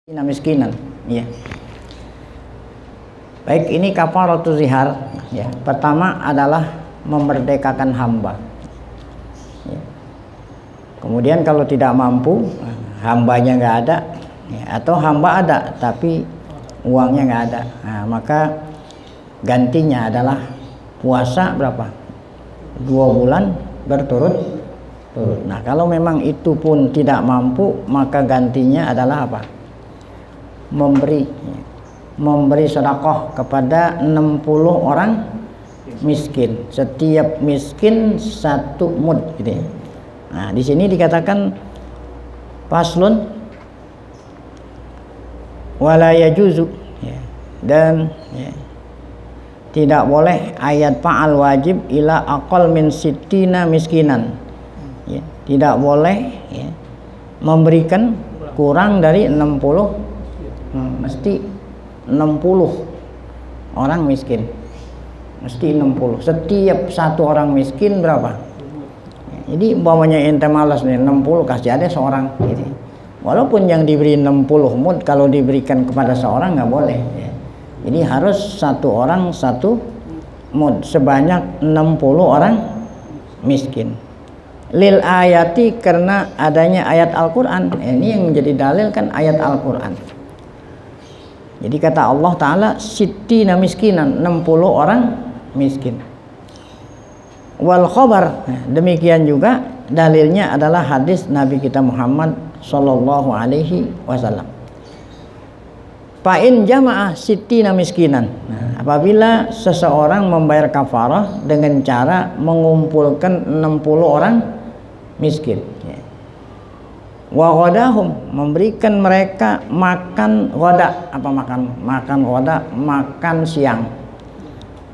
miskinan, ya. Baik, ini kafaratu zihar, ya. Pertama adalah memerdekakan hamba. Ya. Kemudian kalau tidak mampu, hambanya nggak ada, ya, atau hamba ada tapi uangnya nggak ada, nah, maka gantinya adalah puasa berapa? 2 bulan berturut-turut. Nah, kalau memang itu pun tidak mampu, maka gantinya adalah apa? Memberi sedekah kepada 60 orang miskin. Setiap miskin 1 mud, gitu ya. Nah, di sini dikatakan faslun wala yajuzu, ya. Dan ya, tidak boleh ayat fa'al wajib ila aqal min sittina miskinan, ya. Tidak boleh, ya, memberikan kurang dari 60, mesti 60 orang miskin, mesti 60. Setiap 1 orang miskin berapa? Jadi umpamanya ente malas nih 60, kasih ada seorang, gitu. Walaupun yang diberi 60 mud, kalau diberikan kepada seorang nggak boleh, ya. Jadi harus 1 orang 1 mud, sebanyak 60 orang miskin. Lil ayati, karena adanya ayat Al-Quran. Ini yang menjadi dalil kan ayat Al-Quran. Jadi kata Allah Ta'ala sittina miskinan, 60 orang miskin. Wal khobar, demikian juga dalilnya adalah hadis Nabi kita Muhammad Sallallahu Alaihi Wasallam. Fa'in jama'ah sittina miskinan, nah, apabila seseorang membayar kafarah dengan cara mengumpulkan 60 orang miskin, ya. Wa ghadahum, memberikan mereka makan ghada. Apa makan ghada? Makan siang.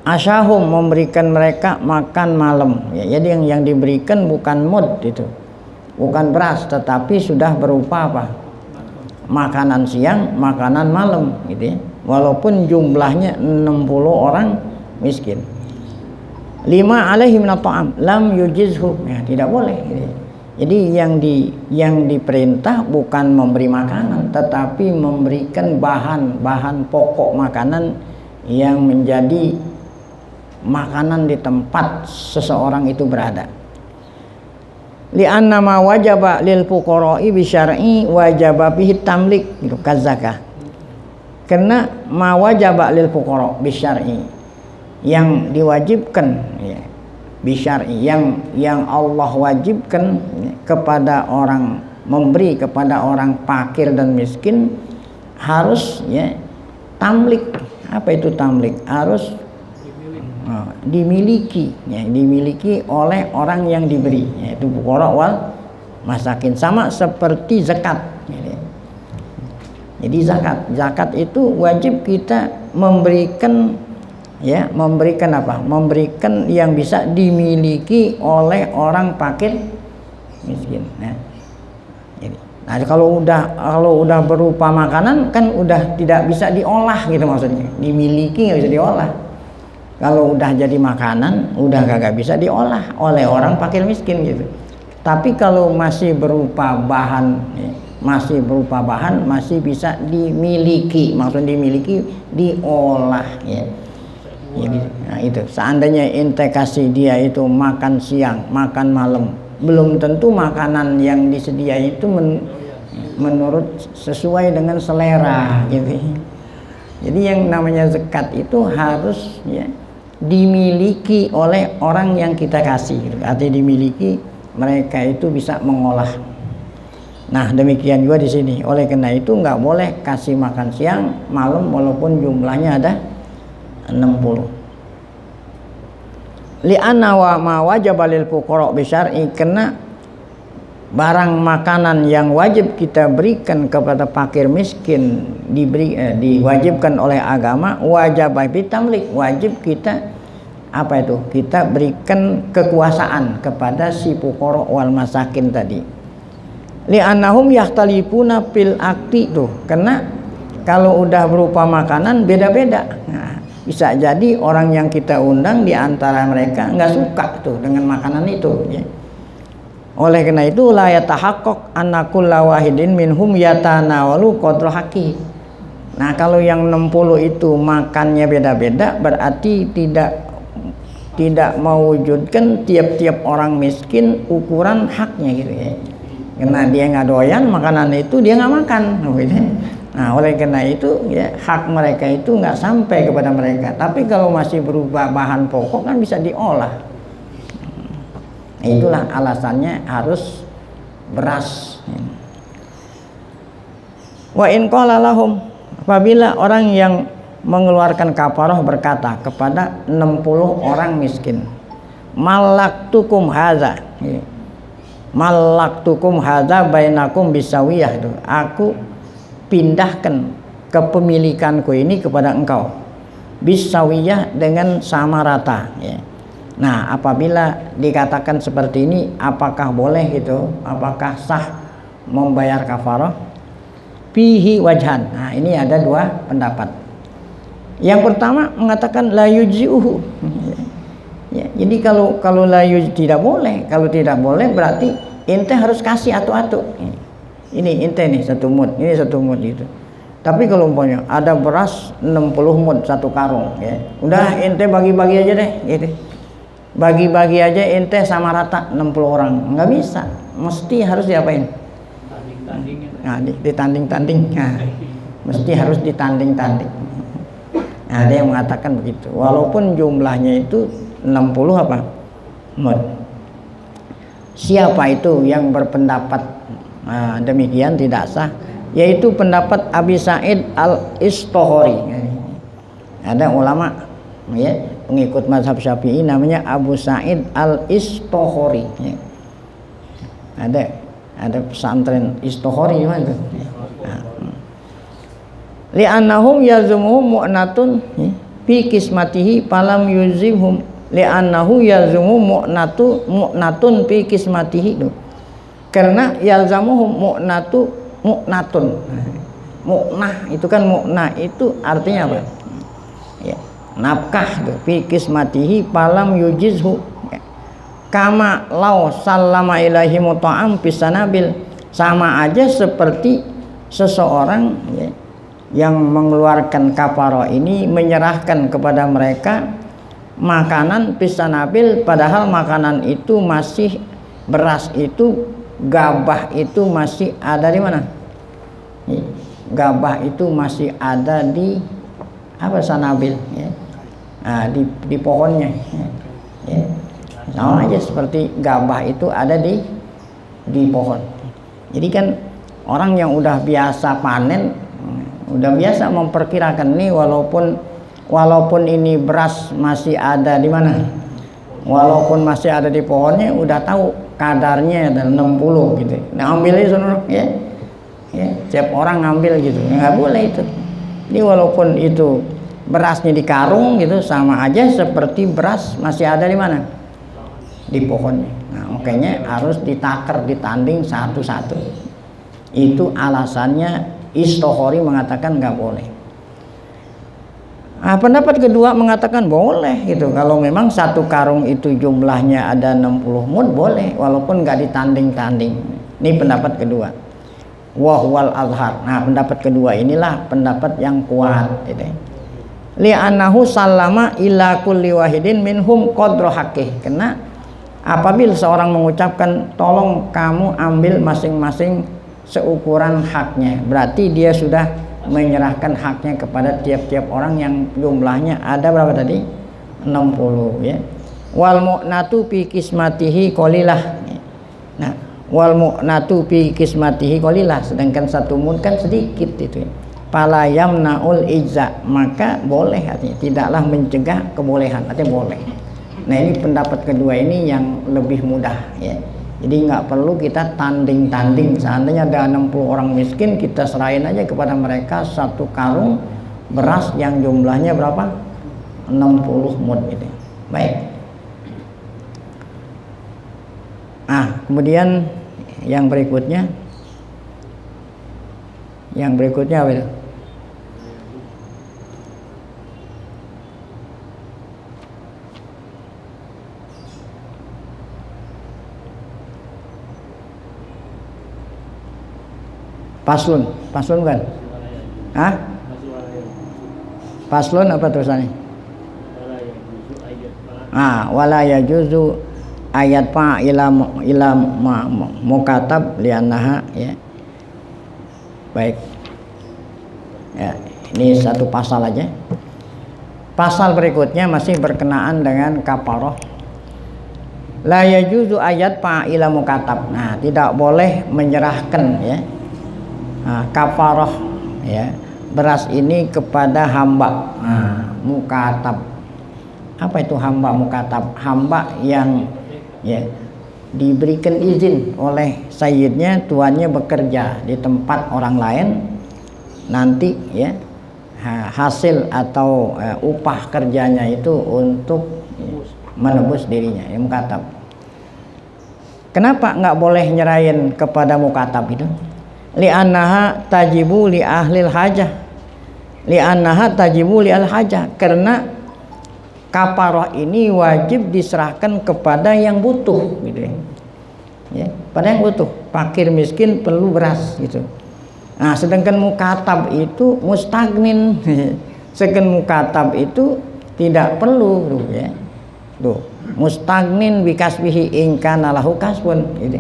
Asyahum, memberikan mereka makan malam, ya. Jadi yang diberikan bukan mud, itu bukan beras, tetapi sudah berupa apa? Makanan siang, makanan malam, gitu ya. Walaupun jumlahnya 60 orang miskin. 5 alaihi minat ta'am lam yujizhu, ya, tidak boleh, gitu ya. Jadi yang diperintah bukan memberi makanan, tetapi memberikan bahan pokok makanan yang menjadi makanan di tempat seseorang itu berada. Li'anna ma wajaba lil fuqara'i bi syar'i wajaba bihi tamlik, gitu, kazakah. Karena ma wajaba lil fuqara' bi syar'i, yang diwajibkan, ya, bisyar'i, yang Allah wajibkan, ya, kepada orang, memberi kepada orang fakir dan miskin, harus, ya, tamlik. Apa itu tamlik? Harus dimiliki, ya, dimiliki oleh orang yang diberi, yaitu fuqara wal masakin. Sama seperti zakat, ya. Jadi zakat itu wajib kita memberikan, ya, memberikan apa? Memberikan yang bisa dimiliki oleh orang fakir miskin. Nah, kalau udah berupa makanan kan udah tidak bisa diolah, gitu maksudnya. Dimiliki nggak bisa diolah. Kalau udah jadi makanan udah kagak bisa diolah oleh orang fakir miskin, gitu. Tapi kalau masih berupa bahan, ya, masih bisa dimiliki. Maksud dimiliki, diolah, ya. Nah, itu seandainya ente kasih dia itu makan siang, makan malam, belum tentu makanan yang disediakan itu menurut sesuai dengan selera, gitu. Jadi yang namanya zakat itu harus, ya, dimiliki oleh orang yang kita kasih, gitu. Artinya dimiliki, mereka itu bisa mengolah. Nah, demikian juga di sini. Oleh karena itu nggak boleh kasih makan siang, malam, walaupun jumlahnya ada 60. Li'anna wa ma wajaba lil fuqara bi syar'i, karena barang makanan yang wajib kita berikan kepada fakir miskin diwajibkan oleh agama, wajib bitamlik, wajib kita apa itu? Kita berikan kekuasaan kepada si fuqara wal masakin tadi. Li'annahum yahtalifuna fil akti, tuh, karena kalau udah berupa makanan beda-beda. Nah, bisa jadi orang yang kita undang di antara mereka nggak suka tuh dengan makanan itu, ya. Oleh karena itu la yatahaqqaq anna kulla wahidin minhum yatanawalu qadra haqqi. Nah, kalau yang 60 itu makannya beda-beda, berarti tidak mewujudkan tiap-tiap orang miskin ukuran haknya gitu ya. Karena dia nggak doyan makanan itu, dia nggak makan gitu. Nah, oleh karena itu ya hak mereka itu nggak sampai kepada mereka. Tapi kalau masih berubah bahan pokok kan bisa diolah. Nah, itulah alasannya harus beras. Wa in qala lahum, apabila orang yang mengeluarkan kafarah berkata kepada 60 orang miskin, malaktukum hadza, malaktukum hadza bainakum bisawiyah, itu aku pindahkan kepemilikanku ini kepada engkau bisawiyah, dengan sama rata ya. Nah, apabila dikatakan seperti ini, apakah boleh gitu, apakah sah membayar kafarah? Fihi wajhan. Nah, ini ada dua pendapat. Yang pertama mengatakan la yujzi'uhu. Ya, jadi kalau la yuj tidak boleh. Kalau tidak boleh berarti ente harus kasih atu-atu. Ini ente nih 1 mud, ini 1 mud gitu. Tapi kalau umpamanya ada beras 60 mud 1 karung ya. Udah ente bagi-bagi aja deh gitu. Bagi-bagi aja ente sama rata 60 orang. Enggak bisa. Mesti harus diapain? Nah, ditanding-tanding. Nah, mesti harus ditanding-tanding. Nah, ada yang mengatakan begitu. Walaupun jumlahnya itu 60 apa? Mud. Siapa itu yang berpendapat demikian tidak sah? Yaitu pendapat Abi Sa'id Al-Istohori. Ada ulama ya, pengikut mazhab Syafi'i namanya Abu Sa'id Al-Istohori ya. Ada pesantren Istohori mana tuh? Li'annahum yazumuhum mu'natun fi kismatihi falam yuzimhum, li'annahu yazumuhum mu'natun fi kismatihi. Karena yalzamuhum mu'natun. Mu'nah itu kan, mu'nah itu artinya apa? Ya, nafkah tuh, fi kismatihi falam yujizhu. Kama law sallama ilaihi muta'am bisanabil, sama aja seperti seseorang ya, yang mengeluarkan kafarah ini menyerahkan kepada mereka makanan bisanabil, padahal makanan itu masih, beras itu, gabah itu masih ada di mana? Gabah itu masih ada di apa, sanabil ya. Nah, di pohonnya ya. Sama aja seperti gabah itu ada di pohon. Jadi kan orang yang udah biasa panen, udah biasa memperkirakan nih, walaupun ini beras masih ada di mana, walaupun masih ada di pohonnya, udah tahu kadarnya ada 60 gitu. Nah, ambil aja sono ya. Ya, setiap orang ngambil gitu. Nggak boleh itu. Jadi walaupun itu berasnya di karung gitu, sama aja seperti beras masih ada di mana? Di pohonnya. Nah, makanya harus ditakar, ditanding satu-satu. Itu alasannya Istohori mengatakan nggak boleh. Nah, pendapat kedua mengatakan boleh gitu. Kalau memang 1 karung itu jumlahnya ada 60 mud, boleh walaupun nggak ditanding-tanding. Ini pendapat kedua. Wahwal azhar. Nah, pendapat kedua inilah pendapat yang kuat gitu. Li'annahu sallama ila kulli wahidin minhum qadra haqqih. Karena apabila seorang mengucapkan tolong kamu ambil masing-masing seukuran haknya, berarti dia sudah menyerahkan haknya kepada tiap-tiap orang yang jumlahnya ada berapa tadi? 60 ya. Wal mu'natu fi kismatihi qalilah. Nah, wal mu'natu fi kismatihi qalilah, sedangkan 1 mud kan sedikit itu ya. Fala yamnaul ijza, maka boleh, artinya tidaklah mencegah kebolehan, artinya boleh. Nah, ini pendapat kedua ini yang lebih mudah ya. Jadi nggak perlu kita tanding-tanding. Seandainya ada 60 orang miskin, kita serahin aja kepada mereka 1 karung beras yang jumlahnya berapa? 60 mud gitu. Baik. Kemudian yang berikutnya apa itu? Paslun kan? Hah? Paslun apa tulisannya? Wala yajuzu ayat fa ila mukatab li'annaha, ya. Baik. Ya, ini satu pasal aja. Pasal berikutnya masih berkenaan dengan kafaroh. La yajuzu ayat fa ila mukatab. Nah, tidak boleh menyerahkan, ya, kafaroh, ya, beras ini kepada hamba. Mukatab. Apa itu hamba mukatab? Hamba yang, ya, diberikan izin oleh sayyidnya, tuannya bekerja di tempat orang lain, nanti, ya, hasil atau upah kerjanya itu untuk, ya, menebus dirinya, ya, mukatab. Kenapa nggak boleh nyerahin kepada mukatab itu? Li'annaha tajibu li ahlil hajah. Li'annaha tajibu li al hajah, karena kafaroh ini wajib diserahkan kepada yang butuh, gitu, ya, pada yang butuh, fakir miskin perlu beras, gitu. Nah, sedangkan mukatab itu mustagnin, sedangkan mukatab itu tidak perlu, ya. Tuh, mustagnin bikasbihi ingkana lahu kasbun, gitu.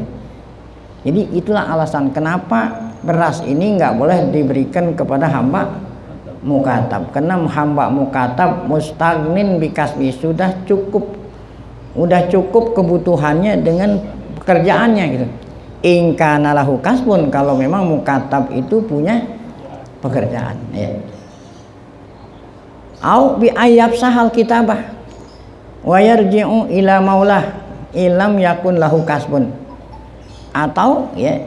Jadi itulah alasan kenapa beras ini nggak boleh diberikan kepada hamba mukatab, karena hamba mukatab mustagnin bikasbi, sudah cukup kebutuhannya dengan pekerjaannya, gitu. Ingkana lahu kasbun, kalau memang mukatab itu punya pekerjaan, ya. Au bi ayab sahal kitabah wa yarji'u ila maulah ilam yakun lahu kasbun, atau, ya,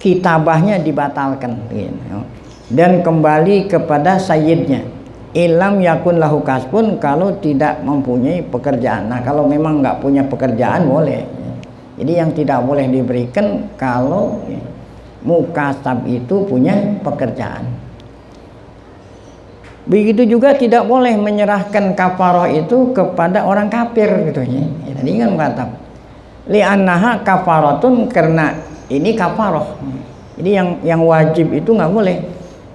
kitabahnya dibatalkan, gitu, dan kembali kepada sayyidnya, ilam yakun lahu kasbun, kalau tidak mempunyai pekerjaan. Nah, kalau memang nggak punya pekerjaan boleh. Jadi yang tidak boleh diberikan kalau, ya, mukatab itu punya pekerjaan. Begitu juga tidak boleh menyerahkan kafaroh itu kepada orang kafir, gitu, ya. Tadi kan mukatab. Li'annaha kafaratun, karena ini kafaroh. Jadi yang wajib itu nggak boleh.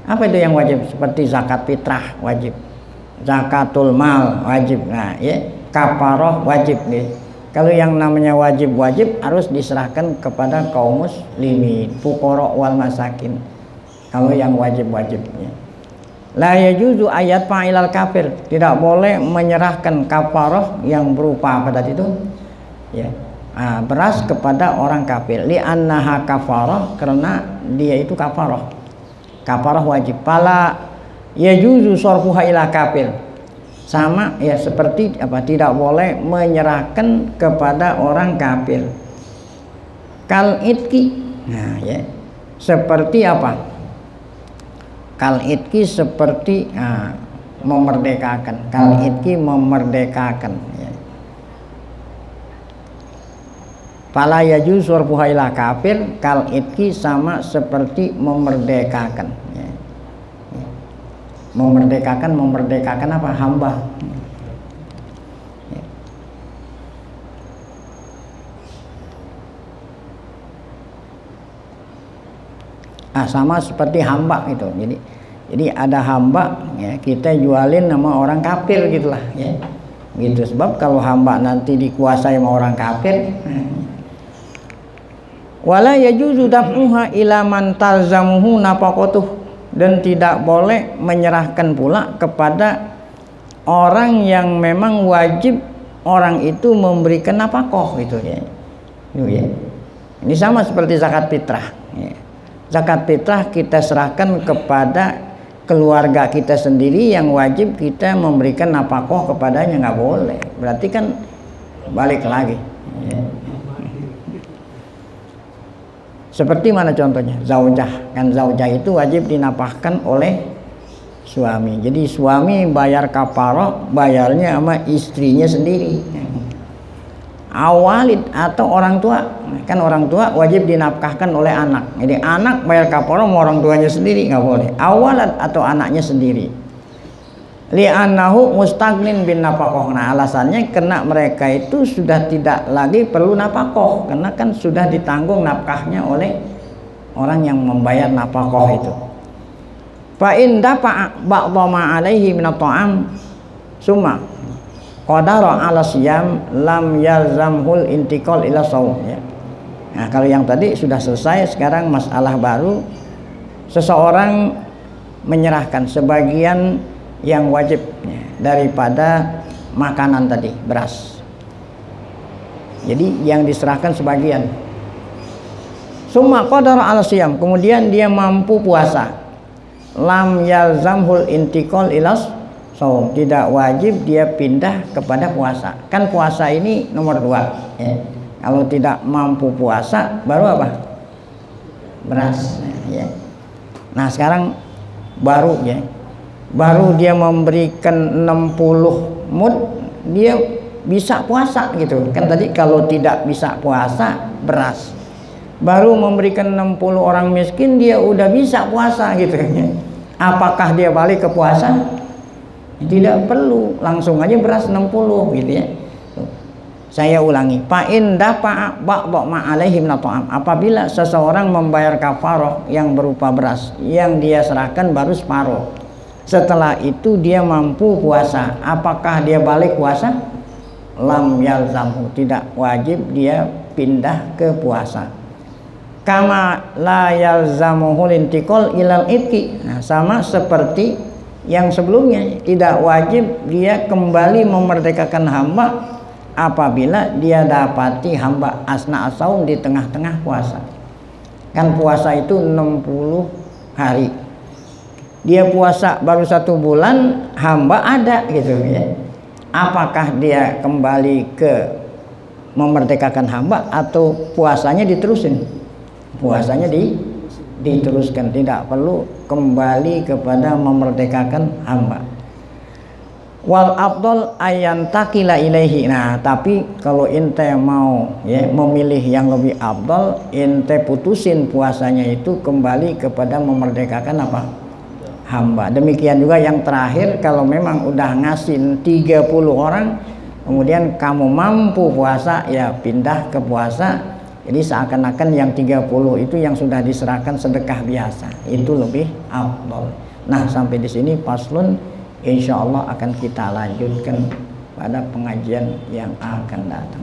Apa itu yang wajib? Seperti zakat fitrah wajib, zakatul mal wajib. Nah, ya, kafaroh wajib, nih. Kalau yang namanya wajib harus diserahkan kepada kaum muslimin, fuqara wal masakin. Kalau yang wajib, ya. La yajuzu ayat fa'ilal kafir, tidak boleh menyerahkan kafaroh yang berupa apa tadi itu, ya, beras kepada orang kafir. Li'annaha kafaroh, karena dia itu kafaroh. Kafarah wajib. Pala yajuzu sorfuha ila kafir, sama, ya, seperti apa, tidak boleh menyerahkan kepada orang kafir. Kal itki, nah, ya, seperti apa? Kal itki seperti memerdekakan. Kal itki memerdekakan, ya. Fala yajuzu sorfuha ila kafir kal itki, sama seperti memerdekakan, ya. Memerdekakan apa? Hamba, ya. Sama seperti hamba itu. Jadi ada hamba, ya, kita jualin sama orang kafir, gitulah, ya. Gitu, sebab kalau hamba nanti dikuasai sama orang kafir, wala yajuzu daf'uha ila man talzamuhu nafaqatuh, dan tidak boleh menyerahkan pula kepada orang yang memang wajib orang itu memberikan nafkah, gitu, ya. Ini sama seperti zakat fitrah, ya. Zakat fitrah kita serahkan kepada keluarga kita sendiri yang wajib kita memberikan nafkah kepadanya, nggak boleh. Berarti kan balik lagi, ya. Seperti mana contohnya? Zaujah, kan zaujah itu wajib dinafkahkan oleh suami. Jadi suami bayar kafaroh, bayarnya sama istrinya sendiri. Awalid atau orang tua, kan orang tua wajib dinafkahkan oleh anak. Jadi anak bayar kafaroh sama orang tuanya sendiri, nggak boleh. Awalad atau anaknya sendiri. Li'annahu mustagnin bin nafaqah. Nah, alasannya karena mereka itu sudah tidak lagi perlu nafkah, karena kan sudah ditanggung nafkahnya oleh orang yang membayar nafkah itu. Fa in dafa ba'dha ma alaihi min at-ta'am summa qadara 'ala siyam lam yalzamhul intiqal ila shaum ya. Nah, kalau yang tadi sudah selesai, sekarang masalah baru, seseorang menyerahkan sebagian yang wajib ya, daripada makanan tadi, beras. Jadi yang diserahkan sebagian. Summa qadara 'ala siyam, kemudian dia mampu puasa. Lam yalzamhul intiqal ilas shaum, tidak wajib dia pindah kepada puasa. Kan puasa ini nomor 2 ya. Kalau tidak mampu puasa baru apa? Beras ya. Nah sekarang baru ya, baru dia memberikan 60 mud, dia bisa puasa gitu kan. Tadi kalau tidak bisa puasa beras, baru memberikan 60 orang miskin dia udah bisa puasa gitu ya. Apakah dia balik ke puasa? Tidak perlu, langsung aja beras 60 gitu ya. Saya ulangi, fa in dafa ba'dha ma alaihi min at-ta'am, apabila seseorang membayar kafarah yang berupa beras, yang dia serahkan baru separuh, setelah itu dia mampu puasa, apakah dia balik puasa? Lam yalzamhu, tidak wajib dia pindah ke puasa. Kama la yalzamuhul intiqal ilal itqi, nah, sama seperti yang sebelumnya, tidak wajib dia kembali memerdekakan hamba apabila dia dapati hamba asna as-saum di tengah-tengah puasa. Kan puasa itu 60 hari, dia puasa baru 1 bulan, hamba ada gitu ya. Apakah dia kembali ke memerdekakan hamba atau puasanya diterusin? Puasanya diteruskan, tidak perlu kembali kepada memerdekakan hamba. Wal afdal ayantakila ilaihi. Nah, tapi kalau ente mau ya memilih yang lebih afdal, ente putusin puasanya itu kembali kepada memerdekakan apa? Hamba. Demikian juga yang terakhir, kalau memang udah ngasih 30 orang, kemudian kamu mampu puasa, ya pindah ke puasa. Jadi seakan-akan yang 30 itu yang sudah diserahkan sedekah biasa, itu lebih afdal. Nah, sampai di sini faslun, insya Allah akan kita lanjutkan pada pengajian yang akan datang.